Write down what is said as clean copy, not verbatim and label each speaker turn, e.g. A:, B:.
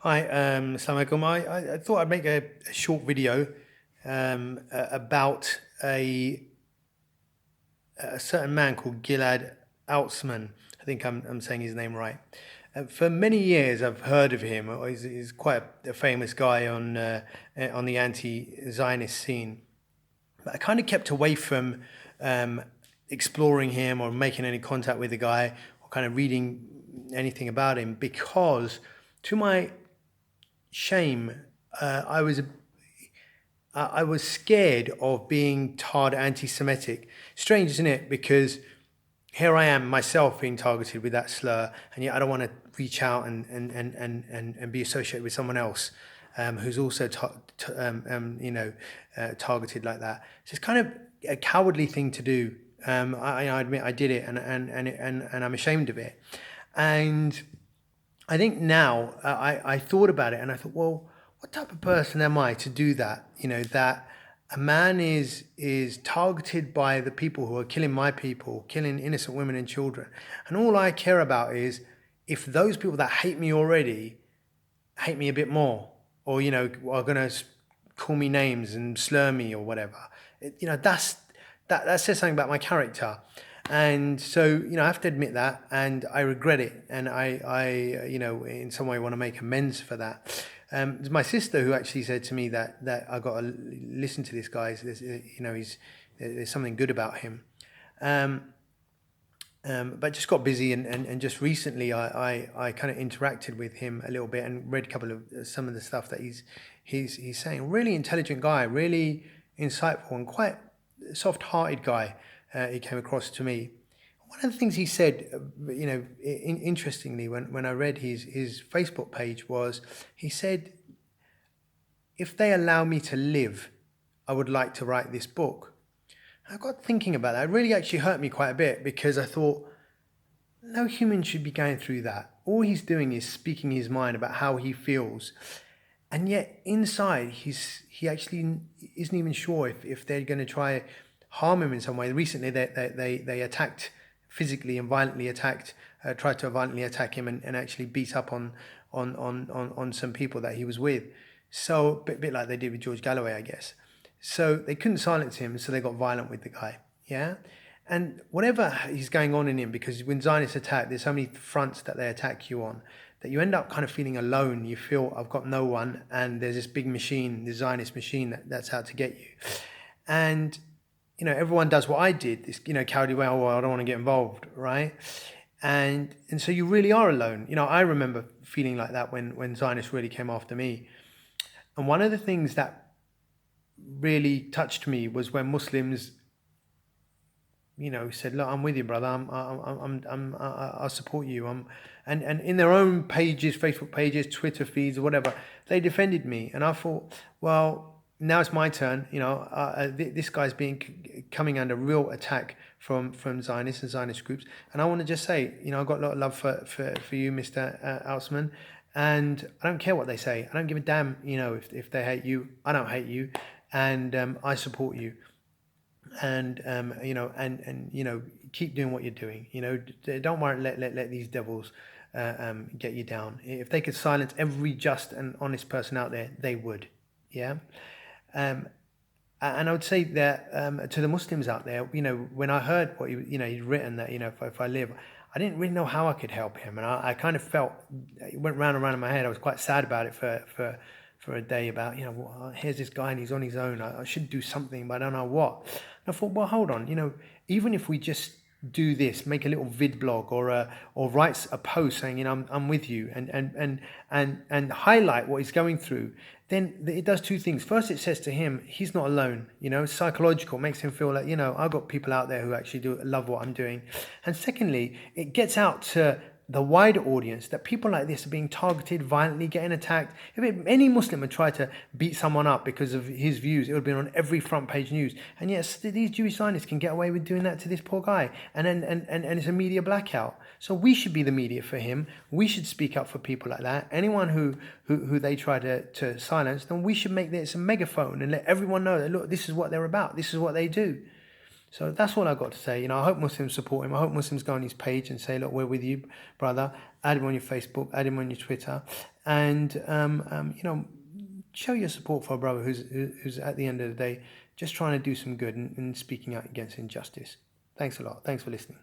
A: Hi, Assalamu alaikum. I thought I'd make a short video about a certain man called Gilad Altzmon. I think I'm saying his name right. For many years, I've heard of him. He's quite a famous guy on the anti-Zionist scene. But I kind of kept away from um, exploring him or making any contact with the guy or kind of reading anything about him because, to my shame, I was scared of being tarred anti-Semitic. Strange, isn't it? Because here I am myself being targeted with that slur, and yet I don't want to reach out and be associated with someone else who's also targeted like that. So it's kind of a cowardly thing to do. I admit I did it, and I'm ashamed of it. And I think now I thought about it and I thought, well, what type of person am I to do that? That a man is targeted by the people who are killing my people, killing innocent women and children. And all I care about is if those people that hate me already hate me a bit more, or, are going to call me names and slur me or whatever. That says something about my character. And so, I have to admit that, and I regret it, and I in some way want to make amends for that. It's my sister who actually said to me that I got to listen to this guy. There's something good about him. But just got busy, and just recently I kind of interacted with him a little bit and read a couple of some of the stuff that he's saying. Really intelligent guy, really insightful, and quite soft-hearted guy. He came across to me. One of the things he said, interestingly, when I read his Facebook page, was he said, "If they allow me to live, I would like to write this book." I got thinking about that. It really actually hurt me quite a bit because I thought, no human should be going through that. All he's doing is speaking his mind about how he feels. And yet inside, he actually isn't even sure if they're going to try harm him in some way. Recently, they attacked, physically and violently attacked, tried to violently attack him and actually beat up on some people that he was with. So a bit like they did with George Galloway, I guess. So they couldn't silence him, so they got violent with the guy. Yeah? And whatever is going on in him, because when Zionists attack, there's so many fronts that they attack you on, that you end up kind of feeling alone. You feel, I've got no one, and there's this big machine, the Zionist machine that's out to get you. And, everyone does what I did, this, cowardly way, oh, well, I don't want to get involved, right? And so you really are alone. I remember feeling like that when Zionists really came after me. And one of the things that really touched me was when Muslims, said, "Look, I'm with you, brother. I'll support you." And in their own pages, Facebook pages, Twitter feeds, or whatever, they defended me. And I thought, well, now it's my turn. This guy's coming under real attack from Zionists and Zionist groups. And I want to just say, I've got a lot of love for you, Mr. Altzmon. And I don't care what they say. I don't give a damn, if they hate you. I don't hate you. And I support you, and keep doing what you're doing. Don't worry, let these devils get you down. If they could silence every just and honest person out there, they would. Yeah. And I would say that to the Muslims out there, when I heard what he'd written, that if I live, I didn't really know how I could help him, and I kind of felt it went round and round in my head. I was quite sad about it for a day about, well, here's this guy and he's on his own. I should do something, but I don't know what. And I thought, well, hold on, even if we just do this, make a little vid blog or write a post saying, I'm with you, and highlight what he's going through, then it does two things. First, it says to him, he's not alone. It's psychological, makes him feel like, I've got people out there who actually do love what I'm doing. And secondly, it gets out to the wider audience that people like this are being targeted, violently getting attacked. If any Muslim had tried to beat someone up because of his views, it would have been on every front page news. And yes, these Jewish Zionists can get away with doing that to this poor guy. And it's a media blackout. So we should be the media for him. We should speak up for people like that. Anyone who they try to silence, then we should make this a megaphone and let everyone know that, look, this is what they're about. This is what they do. So that's all I've got to say. I hope Muslims support him. I hope Muslims go on his page and say, look, we're with you, brother. Add him on your Facebook, add him on your Twitter, and show your support for a brother who's at the end of the day just trying to do some good and speaking out against injustice. Thanks a lot. Thanks for listening.